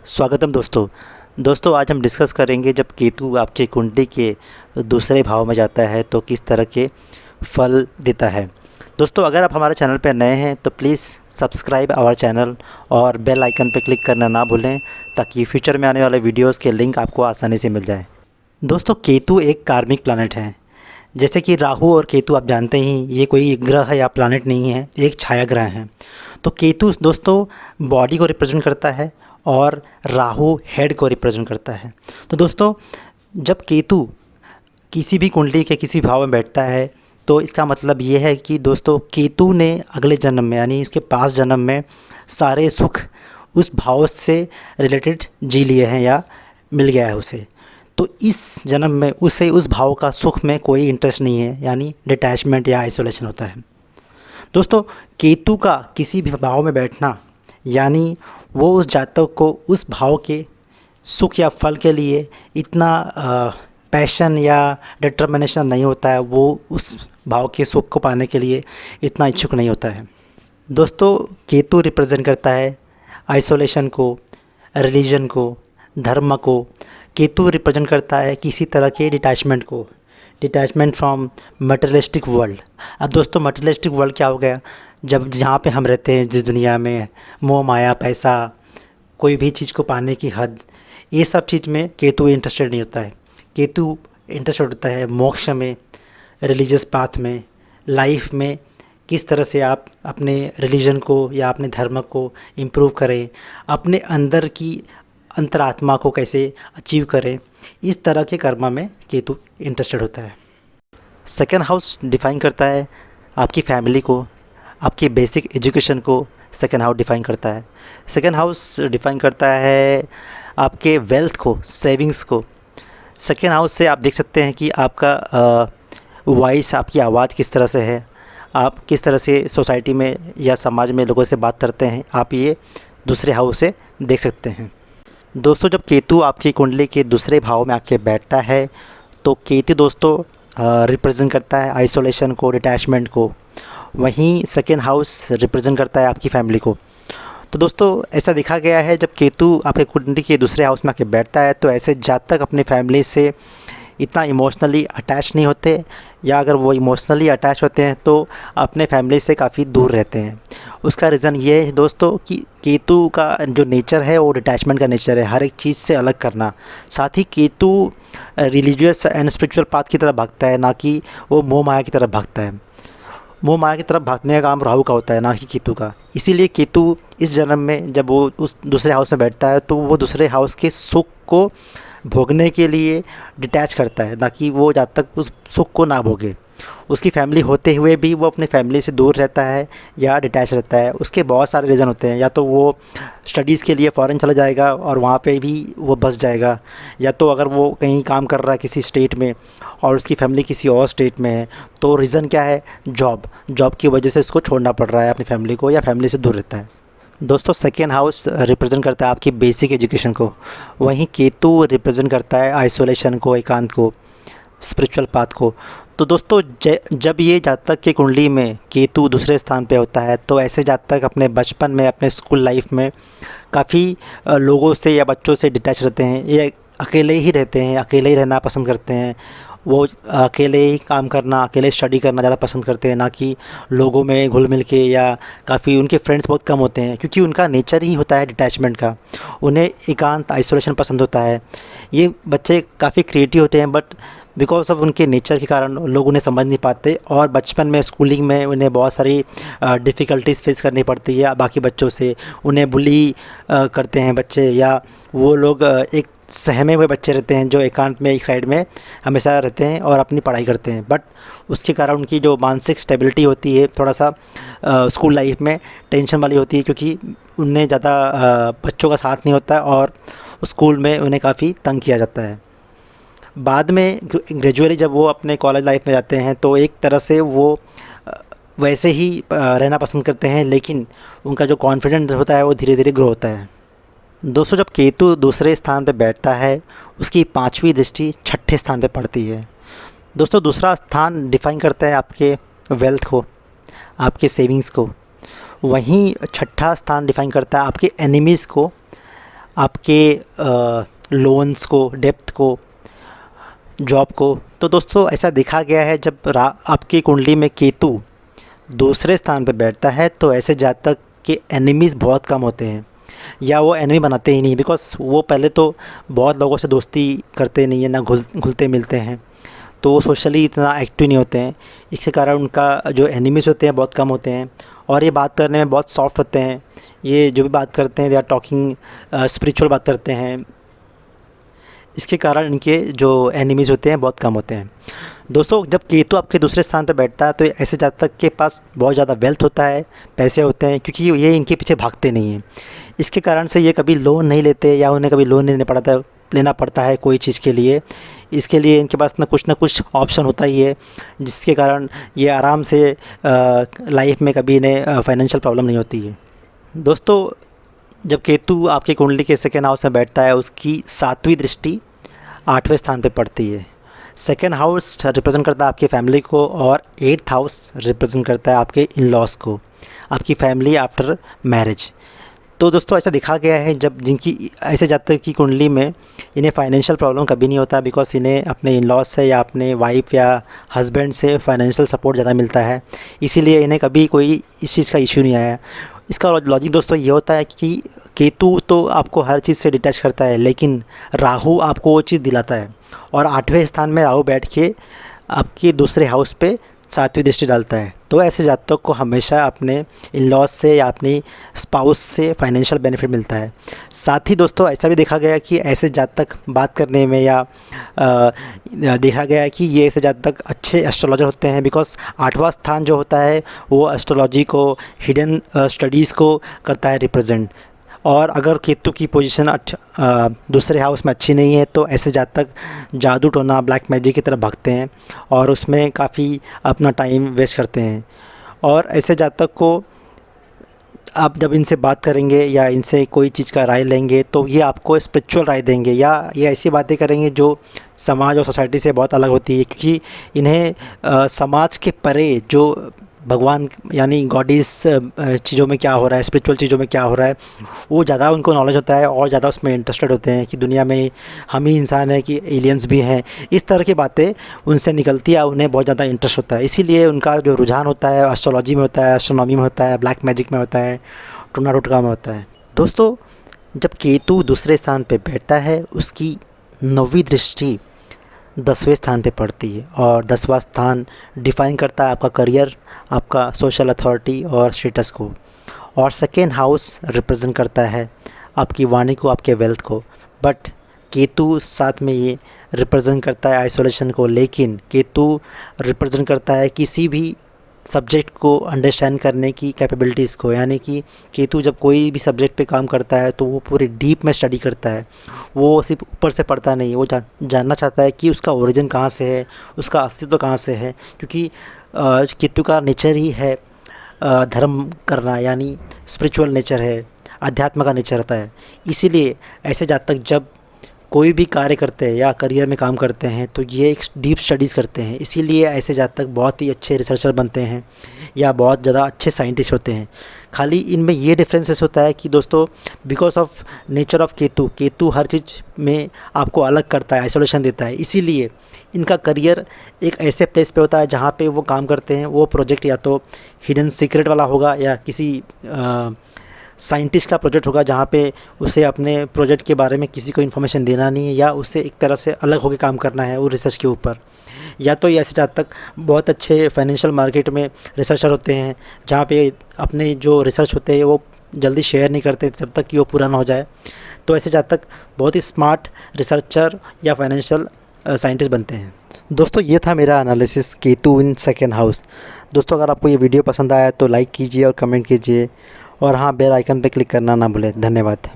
स्वागतम दोस्तों आज हम डिस्कस करेंगे जब केतु आपके कुंडली के दूसरे भाव में जाता है तो किस तरह के फल देता है। दोस्तों अगर आप हमारे चैनल पर नए हैं तो प्लीज़ सब्सक्राइब आवर चैनल और बेल आइकन पर क्लिक करना ना भूलें ताकि फ्यूचर में आने वाले वीडियोस के लिंक आपको आसानी से मिल जाए। दोस्तों केतु एक कार्मिक प्लैनेट है। जैसे कि राहु और केतु आप जानते ही ये कोई ग्रह या प्लैनेट नहीं है, एक छाया ग्रह है। तो केतु दोस्तों बॉडी को रिप्रेजेंट करता है और राहु हेड को रिप्रेजेंट करता है। तो दोस्तों जब केतु किसी भी कुंडली के किसी भाव में बैठता है तो इसका मतलब ये है कि दोस्तों केतु ने अगले जन्म में यानी इसके पास जन्म में सारे सुख उस भाव से रिलेटेड जी लिए हैं या मिल गया है उसे। तो इस जन्म में उसे उस भाव का सुख में कोई इंटरेस्ट नहीं है, यानी डिटैचमेंट या आइसोलेशन होता है। दोस्तों केतु का किसी भी भाव में बैठना यानी वो उस जातक को उस भाव के सुख या फल के लिए इतना पैशन या डिटर्मिनेशन नहीं होता है, वो उस भाव के सुख को पाने के लिए इतना इच्छुक नहीं होता है। दोस्तों केतु रिप्रेजेंट करता है आइसोलेशन को, रिलीजन को, धर्म को। केतु रिप्रेजेंट करता है किसी तरह के डिटैचमेंट को, डिटैचमेंट फ्रॉम मटेरियलिस्टिक वर्ल्ड। अब दोस्तों मटेरियलिस्टिक वर्ल्ड क्या हो गया? जब जहाँ पे हम रहते हैं, जिस दुनिया में मोह माया, पैसा, कोई भी चीज़ को पाने की हद, ये सब चीज़ में केतु इंटरेस्टेड नहीं होता है। केतु इंटरेस्टेड होता है मोक्ष में, रिलीजियस पाथ में, लाइफ में किस तरह से आप अपने रिलीजन को या अपने धर्म को इम्प्रूव करें, अपने अंदर की अंतरात्मा को कैसे अचीव करें, इस तरह के कर्म में केतु इंटरेस्टेड होता है। सेकेंड हाउस डिफ़ाइन करता है आपकी फैमिली को, आपकी बेसिक एजुकेशन को सेकेंड हाउस डिफ़ाइन करता है। सेकेंड हाउस डिफ़ाइन करता है आपके वेल्थ को, सेविंग्स को। सेकेंड हाउस से आप देख सकते हैं कि आपका वॉइस, आपकी आवाज़ किस तरह से है, आप किस तरह से सोसाइटी में या समाज में लोगों से बात करते हैं, आप ये दूसरे हाउस से देख सकते हैं। दोस्तों जब केतु आपकी कुंडली के दूसरे भाव में आके बैठता है तो केतु दोस्तों रिप्रेजेंट करता है आइसोलेशन को, डिटैचमेंट को। वहीं सेकेंड हाउस रिप्रेजेंट करता है आपकी फैमिली को। तो दोस्तों ऐसा देखा गया है जब केतु आपके कुंडली के दूसरे हाउस में आके बैठता है तो ऐसे जातक अपने फैमिली से इतना इमोशनली अटैच नहीं होते, या अगर वो इमोशनली अटैच होते हैं तो अपने फैमिली से काफ़ी दूर रहते हैं। उसका रीज़न ये है दोस्तों कि केतु का जो नेचर है वो डिटैचमेंट का नेचर है, हर एक चीज़ से अलग करना। साथ ही Ketu religious and spiritual path की तरफ भागता है, ना कि वो मोह माया की तरफ भागता है। मोह माया की तरफ भागने का काम राहु का होता है, ना कि केतु का। इसीलिए केतु इस जन्म में जब वो उस दूसरे हाउस में बैठता है तो वो दूसरे हाउस के सुख को भोगने के लिए डिटैच करता है, ना कि वो जब तक उस सुख को ना भोगे। उसकी फैमिली होते हुए भी वो अपने फैमिली से दूर रहता है या डिटैच रहता है। उसके बहुत सारे रीज़न होते हैं, या तो वो स्टडीज़ के लिए फ़ॉरेन चला जाएगा और वहाँ पे भी वो बस जाएगा, या तो अगर वो कहीं काम कर रहा है किसी स्टेट में और उसकी फैमिली किसी और स्टेट में है तो रीज़न क्या है? जॉब की वजह से उसको छोड़ना पड़ रहा है अपनी फैमिली को, या फैमिली से दूर रहता है। दोस्तों सेकेंड हाउस रिप्रेजेंट करता है आपकी बेसिक एजुकेशन को, वहीं केतु रिप्रेजेंट करता है आइसोलेशन को, एकांत को, स्पिरिचुअल पाथ को। तो दोस्तों जब ये जातक की कुंडली में केतु दूसरे स्थान पे होता है तो ऐसे जातक अपने बचपन में, अपने स्कूल लाइफ में काफ़ी लोगों से या बच्चों से डिटैच रहते हैं। ये अकेले ही रहते हैं, अकेले ही रहना पसंद करते हैं। वो अकेले ही काम करना, अकेले स्टडी करना ज़्यादा पसंद करते हैं, ना कि लोगों में घुल मिल के, या काफ़ी उनके फ्रेंड्स बहुत कम होते हैं क्योंकि उनका नेचर ही होता है डिटैचमेंट का। उन्हें एकांत, आइसोलेशन पसंद होता है। ये बच्चे काफ़ी क्रिएटिव होते हैं बट बिकॉज ऑफ उनके नेचर के कारण लोग उन्हें समझ नहीं पाते, और बचपन में स्कूलिंग में उन्हें बहुत सारी डिफ़िकल्टीज़ फेस करनी पड़ती है बाकी बच्चों से। उन्हें बुली करते हैं बच्चे, या वो लोग एक सहमे हुए बच्चे रहते हैं जो एकांत में एक साइड में हमेशा रहते हैं और अपनी पढ़ाई करते हैं। बट उसके कारण उनकी जो मानसिक स्टेबिलिटी होती है थोड़ा सा स्कूल लाइफ में टेंशन वाली होती है, क्योंकि उन्हें ज़्यादा बच्चों का साथ नहीं होता और स्कूल में उन्हें काफ़ी तंग किया जाता है। बाद में ग्रेजुअली जब वो अपने कॉलेज लाइफ में जाते हैं तो एक तरह से वो वैसे ही रहना पसंद करते हैं, लेकिन उनका जो कॉन्फिडेंस होता है वो धीरे धीरे ग्रो होता है। दोस्तों जब केतु दूसरे स्थान पे बैठता है उसकी पांचवी दृष्टि छठे स्थान पे पड़ती है। दोस्तों दूसरा स्थान डिफ़ाइन करता है आपके वेल्थ को, आपके सेविंग्स को। वहीं छठा स्थान डिफ़ाइन करता है आपके एनिमीज़ को, आपके लोन्स को, डेप्थ को, जॉब को। तो दोस्तों ऐसा देखा गया है जब आपकी कुंडली में केतु दूसरे स्थान पर बैठता है तो ऐसे जातक के एनिमीज़ बहुत कम होते हैं, या वो एनिमी बनाते ही नहीं, बिकॉज़ वो पहले तो बहुत लोगों से दोस्ती करते नहीं है, ना घुलते मिलते हैं, तो वो सोशली इतना एक्टिव नहीं होते हैं। इसके कारण उनका जो एनिमीज़ होते हैं बहुत कम होते हैं, और ये बात करने में बहुत सॉफ्ट होते हैं। ये जो भी बात करते हैं, दे आर टॉकिंग स्पिरिचुअल बात करते हैं। इसके कारण इनके जो एनिमीज़ होते हैं बहुत कम होते हैं। दोस्तों जब केतु आपके दूसरे स्थान पर बैठता है तो ऐसे जातक के पास बहुत ज़्यादा वेल्थ होता है, पैसे होते हैं, क्योंकि ये इनके पीछे भागते नहीं हैं। इसके कारण से ये कभी लोन नहीं लेते, या उन्हें कभी लोन लेना पड़ता है कोई चीज़ के लिए। इसके लिए इनके पास ना कुछ ऑप्शन होता ही है, जिसके कारण ये आराम से लाइफ में कभी इन्हें फाइनेंशियल प्रॉब्लम नहीं होती है। दोस्तों जब केतु आपकी कुंडली के सेकेंड हाउस में बैठता है, उसकी 7वीं दृष्टि 8वें स्थान पे पड़ती है। सेकेंड हाउस रिप्रेजेंट करता है आपकी फैमिली को, और 8th हाउस रिप्रेजेंट करता है आपके इन लॉज को, आपकी फैमिली आफ्टर मैरिज। तो दोस्तों ऐसा देखा गया है जब जिनकी ऐसे जातक की कुंडली में इन्हें फाइनेंशियल प्रॉब्लम कभी नहीं होता, बिकॉज इन्हें अपने इन लॉज से या अपने वाइफ या हस्बैंड से फाइनेंशियल सपोर्ट ज़्यादा मिलता है, इसीलिए इन्हें कभी कोई इस चीज़ का इशू नहीं आया। इसका लॉजिक दोस्तों ये होता है कि केतु तो आपको हर चीज़ से डिटैच करता है, लेकिन राहु आपको वो चीज़ दिलाता है, और 8वें स्थान में राहु बैठ के आपके दूसरे हाउस पे 7वीं दृष्टि डालता है। तो ऐसे जातकों को हमेशा अपने इन लॉज से या अपनी स्पाउस से फाइनेंशियल बेनिफिट मिलता है। साथ ही दोस्तों ऐसा भी देखा गया कि ऐसे जातक बात करने में या देखा गया है कि ये ऐसे जातक अच्छे एस्ट्रोलॉजर होते हैं, बिकॉज 8वां स्थान जो होता है वो एस्ट्रोलॉजी को, हिडन स्टडीज़ को करता है रिप्रेजेंट। और अगर केतु की पोजीशन दूसरे हाउस में अच्छी नहीं है तो ऐसे जातक जादू टोना, ब्लैक मैजिक की तरफ भागते हैं और उसमें काफ़ी अपना टाइम वेस्ट करते हैं। और ऐसे जातक को आप जब इनसे बात करेंगे या इनसे कोई चीज़ का राय लेंगे तो ये आपको स्पिरिचुअल राय देंगे, या ये ऐसी बातें करेंगे जो समाज और सोसाइटी से बहुत अलग होती है, क्योंकि इन्हें समाज के परे जो भगवान यानी गॉडीज़ चीज़ों में क्या हो रहा है, स्पिरिचुअल चीज़ों में क्या हो रहा है, वो ज़्यादा उनको नॉलेज होता है और ज़्यादा उसमें इंटरेस्टेड होते हैं कि दुनिया में हम ही इंसान हैं कि एलियंस भी हैं। इस तरह की बातें उनसे निकलती है, उन्हें बहुत ज़्यादा इंटरेस्ट होता है। इसीलिए उनका जो रुझान होता है एस्ट्रोलॉजी में होता है, एस्ट्रोनॉमी में होता है, ब्लैक मैजिक में होता है, टोना टोटका में होता है। दोस्तों जब केतु दूसरे स्थान पर बैठता है उसकी 9वीं दृष्टि 10वें स्थान पे पड़ती है, और 10वां स्थान डिफ़ाइन करता है आपका करियर, आपका सोशल अथॉरिटी और स्टेटस को। और सेकेंड हाउस रिप्रेजेंट करता है आपकी वाणी को, आपके वेल्थ को। बट केतु साथ में ये रिप्रेजेंट करता है आइसोलेशन को, लेकिन केतु रिप्रेजेंट करता है किसी भी सब्जेक्ट को अंडरस्टैंड करने की कैपेबिलिटीज़ को। यानी कि केतु जब कोई भी सब्जेक्ट पे काम करता है तो वो पूरे डीप में स्टडी करता है, वो सिर्फ ऊपर से पढ़ता नहीं, वो जानना चाहता है कि उसका ओरिजिन कहाँ से है, उसका अस्तित्व कहाँ से है, क्योंकि केतु का नेचर ही है धर्म करना, यानी स्पिरिचुअल नेचर है, अध्यात्म का नेचर होता है। इसीलिए ऐसे जातक जब कोई भी कार्य करते हैं या करियर में काम करते हैं तो ये एक डीप स्टडीज़ करते हैं। इसीलिए ऐसे जातक बहुत ही अच्छे रिसर्चर बनते हैं या बहुत ज़्यादा अच्छे साइंटिस्ट होते हैं। खाली इनमें ये डिफरेंसेस होता है कि दोस्तों because of nature of Ketu हर चीज़ में आपको अलग करता है, आइसोलेशन देता है। इसीलिए इनका करियर एक ऐसे प्लेस पे होता है जहाँ पे वो काम करते हैं, वो प्रोजेक्ट या तो हिडन सीक्रेट वाला होगा या किसी साइंटिस्ट का प्रोजेक्ट होगा जहाँ पे उसे अपने प्रोजेक्ट के बारे में किसी को इन्फॉर्मेशन देना नहीं है, या उसे एक तरह से अलग होकर काम करना है वो रिसर्च के ऊपर। या तो ये ऐसे जातक बहुत अच्छे फाइनेंशियल मार्केट में रिसर्चर होते हैं जहाँ पे अपने जो रिसर्च होते हैं वो जल्दी शेयर नहीं करते जब तक कि वो पूरा ना हो जाए। तो ऐसे जातक बहुत ही स्मार्ट रिसर्चर या फाइनेंशियल साइंटिस्ट बनते हैं। दोस्तों ये था मेरा analysis Ketu in second house. दोस्तों अगर आपको ये वीडियो पसंद आया तो लाइक कीजिए और कमेंट कीजिए, और हाँ बेल आइकन पर क्लिक करना ना भूलें। धन्यवाद।